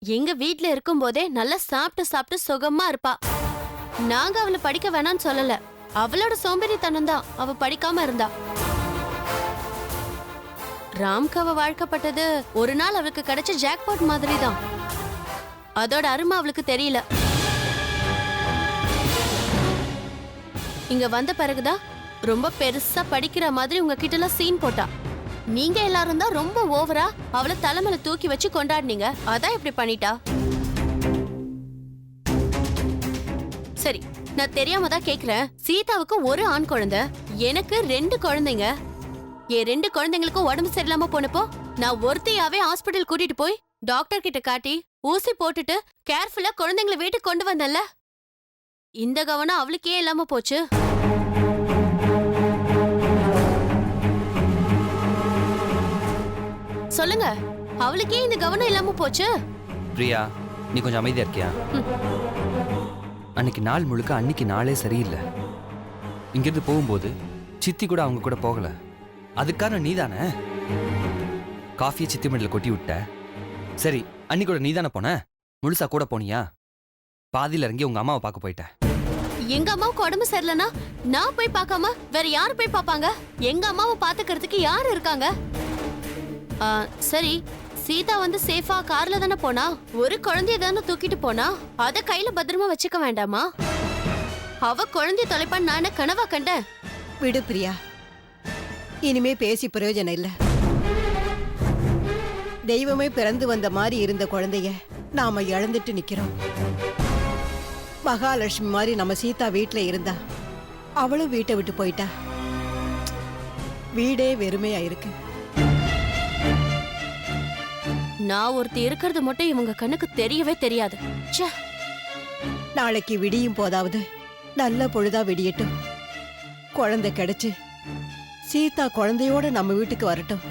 எங்க வீட்ல இருக்கும் போதே நல்லா சாப்பிட்டு சாப்பிட்டு சுகமா இருப்பா. நாங்க அவளை படிக்க வேணாம்னு சொல்லல. அவளோட சோம்பேறித்தனம் தான் அவ படிக்காம இருந்தா. ராம்க்கு அவ வாழ்க்கப்பட்டது ஒரு நாள் அவளுக்கு கிடைச்ச ஜாக்பாட் மாதிரி தான். அதோட அருமை அவளுக்கு தெரியல. இங்க வந்த பிறகுதான் ரொம்ப பெருசா படிக்கிற மாதிரி உங்ககிட்ட எல்லாம் சீன் போட்டா. நீங்க எல்லாரும் தான் ரொம்ப ஓவரா அவளை தலைமையில தூக்கி வச்சு கொண்டாடினீங்க. அதான் இப்படி பண்ணிட்டா. சரி, நான் தெரியாம தான் கேக்குறேன். சீதாவுக்கு ஒரு ஆண் குழந்தை, எனக்கு 2 குழந்தைங்க. என் 2 குழந்தைங்களுக்கும் உடம்பு சரியில்லாம போனப்போ நான் ஒருத்தையாவே ஹாஸ்பிட்டல் கூட்டிட்டு போய் டாக்டர் கிட்ட காட்டி ஊசி போட்டுட்டு கேர்ஃபுல்லா குழந்தைங்களை வீட்டுக்கு கொண்டு வந்தேன்ல. இந்த கவனம் அவளுக்கே இல்லாம போச்சு. சொல்லுங்க, அவளுக்கே இந்த கவனம் இல்லாம போச்சு. பிரியா, நீ கொஞ்சம் அமைதியா இருக்கியா? அன்னைக்கு நாள் முழுக்க அன்னைக்கு நாளே சரியில்லை. இங்கிருந்து போகும்போது சித்தி கூட அவங்க கூட போகல. அதுக்கான நீதானே காஃபியை சித்தி மண்டில கொட்டி விட்ட. சரி, அன்னைக்கு கூட நீதானே போன. முழுசா கூட போனியா? பாதியில இறங்கி உங்க அம்மாவை பார்க்க போயிட்ட. எங்க அம்மாவுக்கு உடம்பு சரியில்லைன்னா நான் போய் பார்க்காம வேற யாரு போய் பார்ப்பாங்க? எங்க அம்மாவை பாத்துக்கிறதுக்கு யாரு இருக்காங்க? சரி, சீதா வந்து சேஃபா கார்ல தானே போனா. ஒரு குழந்தைய தானே தூக்கிட்டு போனா. அத கையில பத்திரமா வச்சுக்க வேண்டாமா? அவ குழந்தைய தொலைப்பான்னு நான் கனவா கண்டேன். விடு பிரியா, இனிமே பேசி பிரயோஜனம் இல்ல. தெய்வமே பிறந்து வந்த மாதிரி இருந்த குழந்தைய நாம இழந்துட்டு நிக்கிறோம். மகாலட்சுமி மாதிரி நம்ம சீதா வீட்டுல இருந்தா அவளும் வீட்டை விட்டு போயிட்டா. வீடே வெறுமையா இருக்கு. நான் ஒருத்தி இருக்கிறது மட்டும் இவங்க கண்ணுக்கு தெரியவே தெரியாது. நாளைக்கு விடியும் போதாவது நல்ல பொழுதா விடியட்டும். குழந்தை கிடைச்சு சீதா குழந்தையோட நம்ம வீட்டுக்கு வரட்டும்.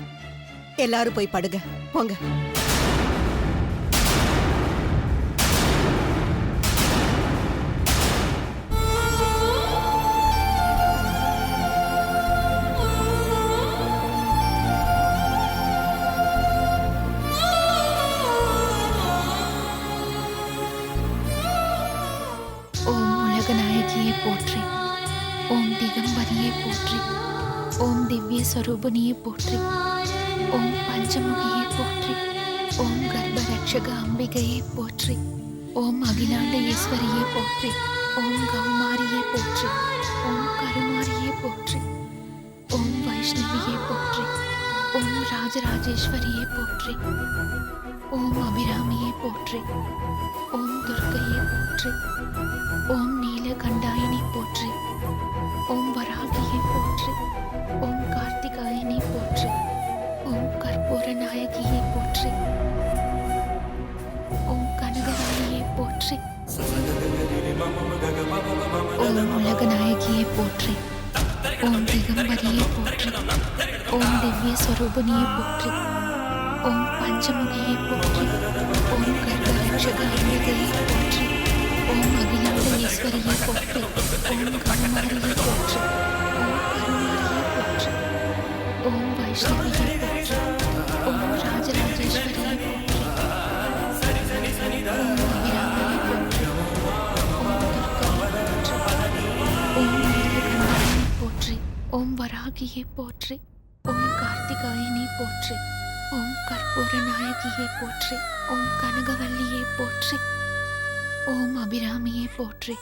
எல்லாரும் போய் படுங்க போங்க. நாயகியே போற்றி, ஓம் திகம்பரியே போற்றி, ஓம் திவ்ய ஸ்வரூபனியே போற்றி, ஓம் பஞ்சமுகியே போற்றி, ஓம் கர்ப்பரட்சக அம்பிகையே போற்றி, ஓம் அகிலாண்ட ஈஸ்வரியே போற்றி, ஓம் கௌமாரியே போற்றி, ஓம் கருமாரியே போற்றி, ஓம் வைஷ்ணவியே போற்றி, ஓம் ராஜராஜேஸ்வரியே போற்றி, ஓம் அபிராமியே போற்றி, ஓம் துர்க்கையே போற்றி, ஓம் நீலகண்டாயினி போற்றி, ஓம் வராகியை போற்றி, ஓம் கார்த்திகாயினி போற்றி, ஓம் கற்பூர நாயகியை போற்றி, ஓம் கனகராணியை போற்றி, ஓம் உலக நாயகியை போற்றி, ஓம் திகம்பரியை போற்றி, ஓம் திவ்ய ஸ்வரூபனியை போற்றி, ஓம் பஞ்சமுகியை போற்றி, ஓம் கர்ப்பரட்சக அம்பிகையை போற்றி, ஓம் அகிலாண்ட ஈஸ்வரியை போற்றி, ஓம் கருமாரியை போற்றி, ஓம் கருமாரியை போற்றி, ஓம் வைஷ்ணவியை போற்றி, ஓம் ராஜராஜேஸ்வரியை போற்றி, ஓம் அபிராமியை போற்றி, ஓம் துர்க்கையை போற்றி, ஓம் நீலகண்டாயினை போற்றி, ஓம் வராகியை போற்றி, ஓம் கார்த்திகாயினை போற்றி, ஓம் கற்பூர நாயகியை போற்றி, ஓம் கனகவல்லியை போற்றி, ஓம் அபிராமியை போற்றி,